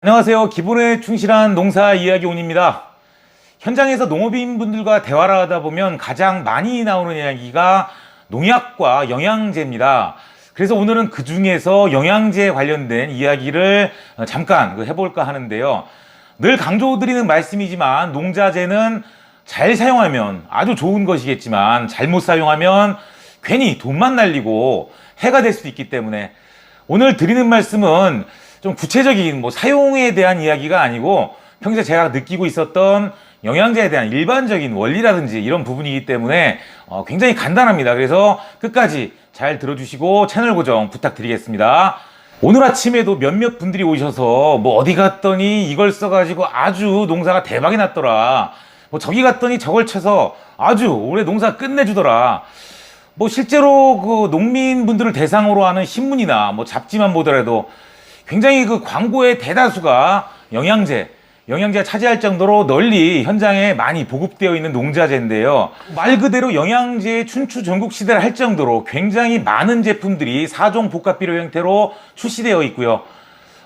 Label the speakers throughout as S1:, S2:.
S1: 안녕하세요. 기본에 충실한 농사 이야기 온입니다. 현장에서 농업인분들과 대화를 하다 보면 가장 많이 나오는 이야기가 농약과 영양제입니다. 그래서 오늘은 그 중에서 영양제에 관련된 이야기를 잠깐 해볼까 하는데요. 늘 강조드리는 말씀이지만 농자재는 잘 사용하면 아주 좋은 것이겠지만 잘못 사용하면 괜히 돈만 날리고 해가 될 수도 있기 때문에 오늘 드리는 말씀은 좀 구체적인 사용에 대한 이야기가 아니고 평소에 제가 느끼고 있었던 영양제에 대한 일반적인 원리라든지 이런 부분이기 때문에 굉장히 간단합니다. 그래서 끝까지 잘 들어주시고 채널 고정 부탁드리겠습니다. 오늘 아침에도 몇몇 분들이 오셔서 어디 갔더니 이걸 써가지고 아주 농사가 대박이 났더라, 저기 갔더니 저걸 쳐서 아주 올해 농사 끝내주더라. 실제로 그 농민분들을 대상으로 하는 신문이나 잡지만 보더라도 굉장히 그 광고의 대다수가 영양제가 차지할 정도로 널리 현장에 많이 보급되어 있는 농자재인데요. 말 그대로 영양제의 춘추 전국시대를 할 정도로 굉장히 많은 제품들이 4종 복합비료 형태로 출시되어 있고요.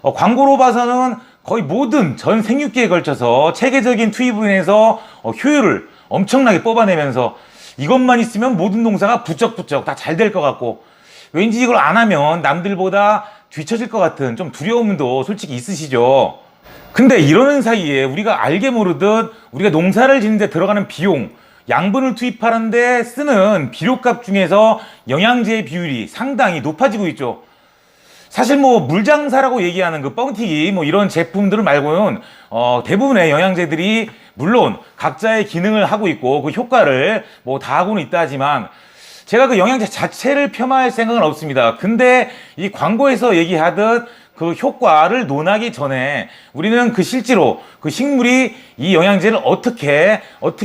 S1: 광고로 봐서는 거의 모든 전 생육기에 걸쳐서 체계적인 투입을 해서 효율을 엄청나게 뽑아내면서 이것만 있으면 모든 농사가 부쩍부쩍 다 잘 될 것 같고, 왠지 이걸 안 하면 남들보다 뒤처질 것 같은 좀 두려움도 솔직히 있으시죠. 근데 이러는 사이에 우리가 알게 모르듯 우리가 농사를 짓는데 들어가는 비용, 양분을 투입하는데 쓰는 비료값 중에서 영양제의 비율이 상당히 높아지고 있죠. 사실 물장사라고 얘기하는 그 뻥튀기 이런 제품들 말고는 대부분의 영양제들이 물론 각자의 기능을 하고 있고 그 효과를 다 하고는 있다 하지만 제가 그 영양제 자체를 폄하할 생각은 없습니다. 근데 이 광고에서 얘기하듯 그 효과를 논하기 전에 우리는 실제로 그 식물이 이 영양제를 어떻게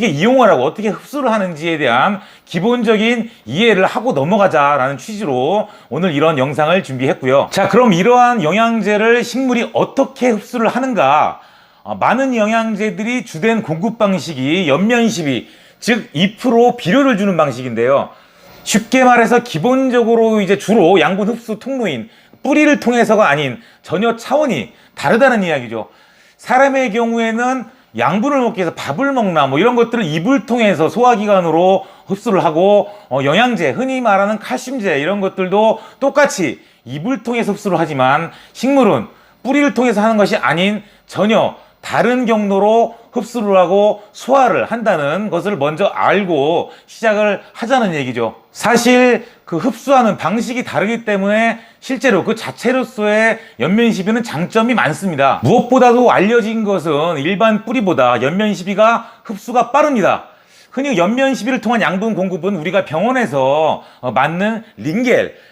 S1: 이용을 하고 어떻게 흡수를 하는지에 대한 기본적인 이해를 하고 넘어가자라는 취지로 오늘 이런 영상을 준비했고요. 자, 그럼 이러한 영양제를 식물이 어떻게 흡수를 하는가? 많은 영양제들이 주된 공급 방식이 연면시비, 즉 2% 비료를 주는 방식인데요. 쉽게 말해서 기본적으로 주로 양분 흡수 통로인 뿌리를 통해서가 아닌 전혀 차원이 다르다는 이야기죠. 사람의 경우에는 양분을 먹기 위해서 밥을 먹나 이런 것들을 입을 통해서 소화기관으로 흡수를 하고, 영양제, 흔히 말하는 칼슘제 이런 것들도 똑같이 입을 통해서 흡수를 하지만 식물은 뿌리를 통해서 하는 것이 아닌 전혀 다른 경로로 흡수를 하고 소화를 한다는 것을 먼저 알고 시작을 하자는 얘기죠. 사실 그 흡수하는 방식이 다르기 때문에 실제로 그 자체로서의 연면시비는 장점이 많습니다. 무엇보다도 알려진 것은 일반 뿌리보다 연면시비가 흡수가 빠릅니다. 흔히 연면시비를 통한 양분 공급은 우리가 병원에서 맞는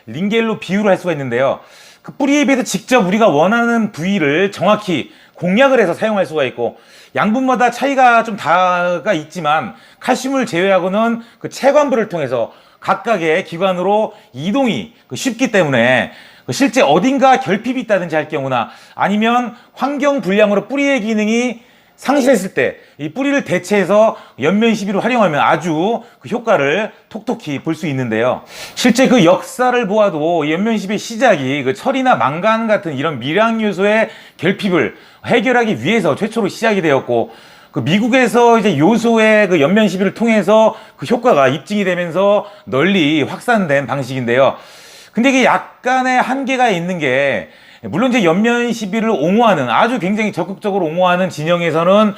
S1: 링겔로 비유를 할 수가 있는데요. 그 뿌리에 비해서 직접 우리가 원하는 부위를 정확히 공략을 해서 사용할 수가 있고, 양분마다 차이가 좀 다가 있지만 칼슘을 제외하고는 그 체관부를 통해서 각각의 기관으로 이동이 쉽기 때문에 실제 어딘가 결핍이 있다든지 할 경우나 아니면 환경 불량으로 뿌리의 기능이 상실했을 때 이 뿌리를 대체해서 연면시비로 활용하면 아주 그 효과를 톡톡히 볼 수 있는데요. 실제 그 역사를 보아도 연면시비의 시작이 그 철이나 망간 같은 이런 미량 요소의 결핍을 해결하기 위해서 최초로 시작이 되었고, 그 미국에서 요소의 그 연면시비를 통해서 그 효과가 입증이 되면서 널리 확산된 방식인데요. 근데 이게 약간의 한계가 있는 게, 물론 연면시비를 옹호하는, 아주 굉장히 적극적으로 옹호하는 진영에서는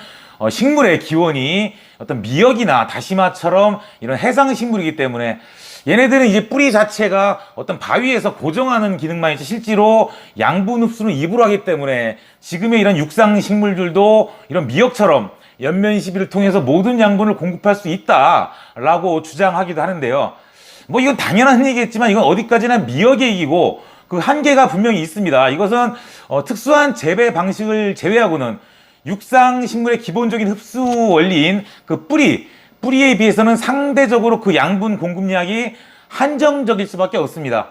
S1: 식물의 기원이 어떤 미역이나 다시마처럼 이런 해상식물이기 때문에 얘네들은 뿌리 자체가 어떤 바위에서 고정하는 기능만 있지 실제로 양분 흡수는 입으로 하기 때문에 지금의 이런 육상식물들도 이런 미역처럼 연면시비를 통해서 모든 양분을 공급할 수 있다라고 주장하기도 하는데요. 이건 당연한 얘기겠지만 이건 어디까지나 미역의 얘기고 그 한계가 분명히 있습니다. 이것은 특수한 재배 방식을 제외하고는 육상식물의 기본적인 흡수 원리인 그 뿌리에 비해서는 상대적으로 그 양분 공급량이 한정적일 수밖에 없습니다.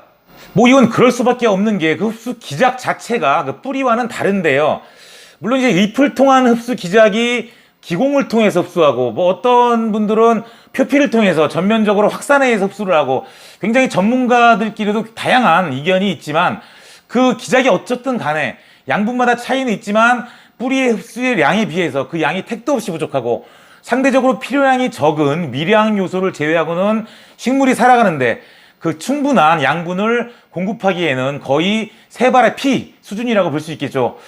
S1: 이건 그럴 수밖에 없는 게 그 흡수 기작 자체가 그 뿌리와는 다른데요. 물론 잎을 통한 흡수 기작이 기공을 통해서 흡수하고 어떤 분들은 표피를 통해서 전면적으로 확산해서 흡수를 하고, 굉장히 전문가들끼리도 다양한 의견이 있지만 그 기작이 어쨌든 간에 양분마다 차이는 있지만 뿌리의 흡수의 양에 비해서 그 양이 택도 없이 부족하고 상대적으로 필요량이 적은 미량 요소를 제외하고는 식물이 살아가는데 그 충분한 양분을 공급하기에는 거의 세 발의 피 수준이라고 볼 수 있겠죠.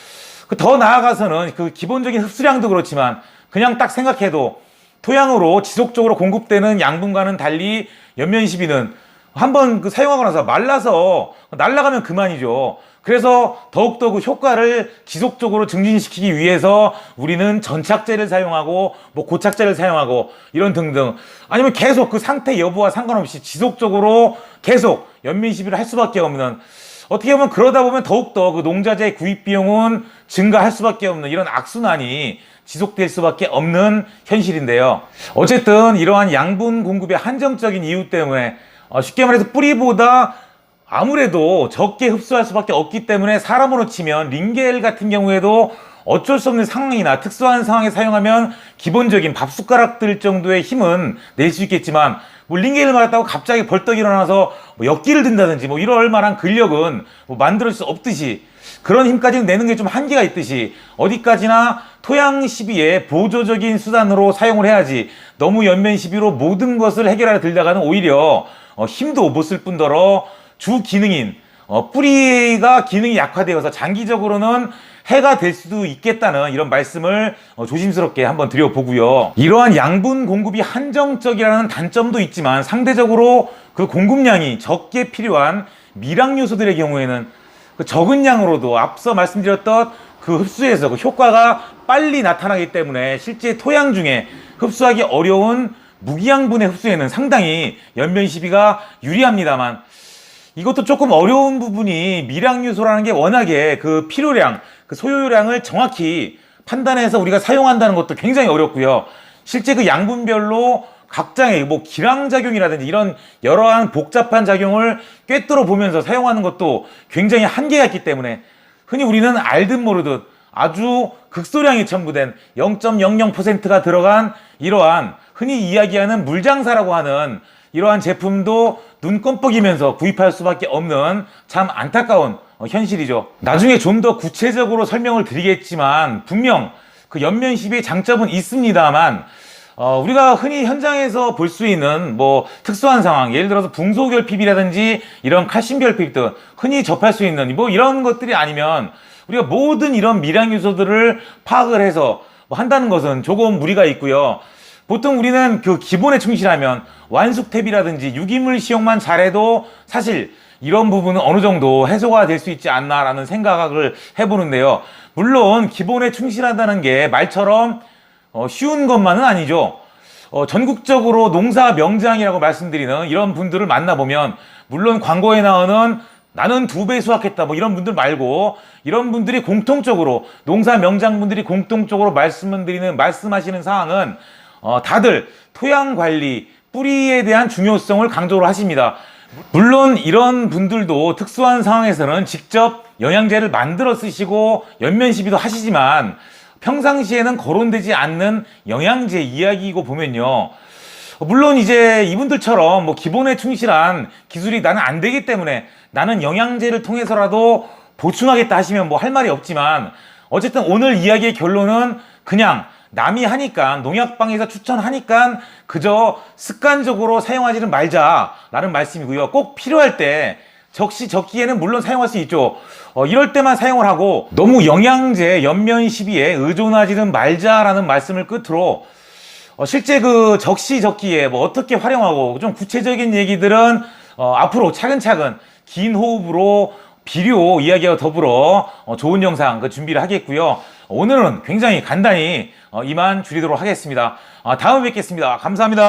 S1: 더 나아가서는 그 기본적인 흡수량도 그렇지만 그냥 딱 생각해도 토양으로 지속적으로 공급되는 양분과는 달리 연면시비는 한번 그 사용하고 나서 말라서 날아가면 그만이죠. 그래서 더욱더 그 효과를 지속적으로 증진시키기 위해서 우리는 전착제를 사용하고 뭐 고착제를 사용하고 이런 등등, 아니면 계속 그 상태 여부와 상관없이 지속적으로 계속 연면시비를 할 수밖에 없는, 어떻게 보면 그러다 보면 더욱더 그 농자재 구입 비용은 증가할 수밖에 없는 이런 악순환이 지속될 수밖에 없는 현실인데요. 어쨌든 이러한 양분 공급의 한정적인 이유 때문에 쉽게 말해서 뿌리보다 아무래도 적게 흡수할 수밖에 없기 때문에 사람으로 치면 링겔 같은 경우에도 어쩔 수 없는 상황이나 특수한 상황에 사용하면 기본적인 밥숟가락들 정도의 힘은 낼 수 있겠지만, 뭐 링겔을 맞았다고 갑자기 벌떡 일어나서 뭐 역기를 든다든지 뭐 이럴 만한 근력은 뭐 만들 수 없듯이, 그런 힘까지는 내는 게 좀 한계가 있듯이 어디까지나 토양 시비의 보조적인 수단으로 사용을 해야지, 너무 연면 시비로 모든 것을 해결하려 들다가는 오히려 힘도 못 쓸 뿐더러 주 기능인 뿌리가 기능이 약화되어서 장기적으로는 해가 될 수도 있겠다는 이런 말씀을 조심스럽게 한번 드려보고요. 이러한 양분 공급이 한정적이라는 단점도 있지만 상대적으로 그 공급량이 적게 필요한 미량 요소들의 경우에는 그 적은 양으로도 앞서 말씀드렸던 그 흡수에서 그 효과가 빨리 나타나기 때문에 실제 토양 중에 흡수하기 어려운 무기양분의 흡수에는 상당히 연면 시비가 유리합니다만, 이것도 조금 어려운 부분이 미량 요소라는 게 워낙에 그 필요량, 그 소요량을 정확히 판단해서 우리가 사용한다는 것도 굉장히 어렵고요. 실제 그 양분별로 각장의 뭐 기량작용이라든지 이런 여러한 복잡한 작용을 꿰뚫어 보면서 사용하는 것도 굉장히 한계가 있기 때문에 흔히 우리는 알듯 모르듯 아주 극소량이 첨부된 0.00%가 들어간 이러한 흔히 이야기하는 물장사라고 하는 이러한 제품도 눈 껌뻑이면서 구입할 수밖에 없는 참 안타까운 현실이죠. 나중에 좀 더 구체적으로 설명을 드리겠지만 분명 그 연면시비의 장점은 있습니다만 우리가 흔히 현장에서 볼 수 있는 뭐 특수한 상황, 예를 들어서 붕소결핍이라든지 이런 칼슘결핍 등 흔히 접할 수 있는 뭐 이런 것들이 아니면 우리가 모든 이런 미량 요소들을 파악을 해서 뭐 한다는 것은 조금 무리가 있고요. 보통 우리는 그 기본에 충실하면 완숙탭이라든지 유기물 시용만 잘해도 사실 이런 부분은 어느 정도 해소가 될 수 있지 않나라는 생각을 해보는데요. 물론 기본에 충실하다는 게 말처럼 쉬운 것만은 아니죠. 전국적으로 농사 명장이라고 말씀드리는 이런 분들을 만나보면 물론 광고에 나오는 나는 2배 수확했다 뭐 이런 분들 말고, 이런 분들이 공통적으로 농사 명장분들이 공통적으로 말씀하시는 사항은 다들 토양 관리, 뿌리에 대한 중요성을 강조를 하십니다. 물론 이런 분들도 특수한 상황에서는 직접 영양제를 만들어 쓰시고 연면시비도 하시지만 평상시에는 거론되지 않는 영양제 이야기이고 보면요. 물론 이제 이분들처럼 뭐 기본에 충실한 기술이 나는 안 되기 때문에 나는 영양제를 통해서라도 보충하겠다 하시면 뭐 할 말이 없지만, 어쨌든 오늘 이야기의 결론은 그냥 남이 하니까, 농약방에서 추천하니까 그저 습관적으로 사용하지는 말자라는 말씀이고요. 꼭 필요할 때 적시적기에는 물론 사용할 수 있죠. 이럴 때만 사용을 하고 너무 영양제, 연면 시비에 의존하지는 말자라는 말씀을 끝으로 실제 그 적시적기에 뭐 어떻게 활용하고 좀 구체적인 얘기들은 앞으로 차근차근 긴 호흡으로 비료 이야기와 더불어 좋은 영상 준비를 하겠고요. 오늘은 굉장히 간단히 이만 줄이도록 하겠습니다. 다음에 뵙겠습니다. 감사합니다.